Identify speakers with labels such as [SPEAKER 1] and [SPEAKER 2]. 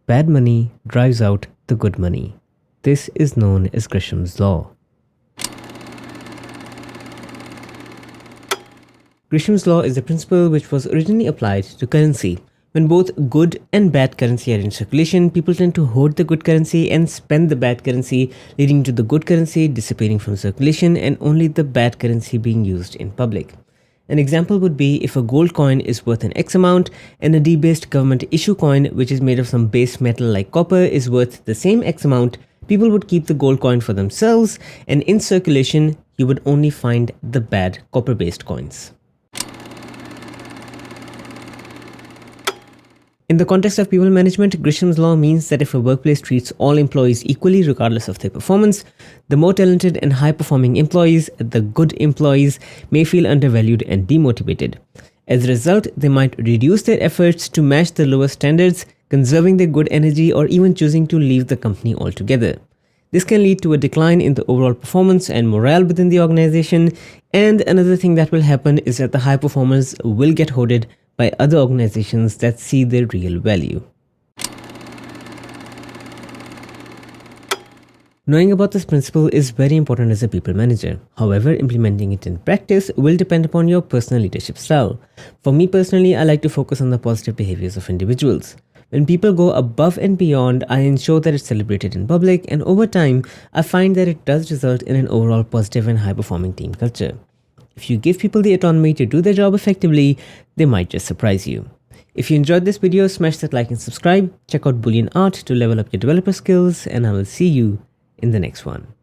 [SPEAKER 1] Bad money drives out the good money. This is known as Gresham's law. Gresham's law is a principle which was originally applied to currency. When both good and bad currency are in circulation, people tend to hoard the good currency and spend the bad currency, leading to the good currency disappearing from circulation and only the bad currency being used in public. An example would be if a gold coin is worth an X amount and a debased government issue coin, which is made of some base metal like copper, is worth the same X amount, people would keep the gold coin for themselves, and in circulation, you would only find the bad copper-based coins. In the context of people management, Gresham's law means that if a workplace treats all employees equally regardless of their performance, the more talented and high-performing employees, the good employees, may feel undervalued and demotivated. As a result, they might reduce their efforts to match the lower standards, conserving their good energy or even choosing to leave the company altogether. This can lead to a decline in the overall performance and morale within the organization, and another thing that will happen is that the high performers will get hoarded by other organizations that see their real value. Knowing about this principle is very important as a people manager. However, implementing it in practice will depend upon your personal leadership style. For me personally, I like to focus on the positive behaviors of individuals. When people go above and beyond, I ensure that it's celebrated in public, and over time, I find that it does result in an overall positive and high-performing team culture. If you give people the autonomy to do their job effectively, they might just surprise you. If you enjoyed this video, smash that like and subscribe. Check out Boolean Art to level up your developer skills, and I will see you in the next one.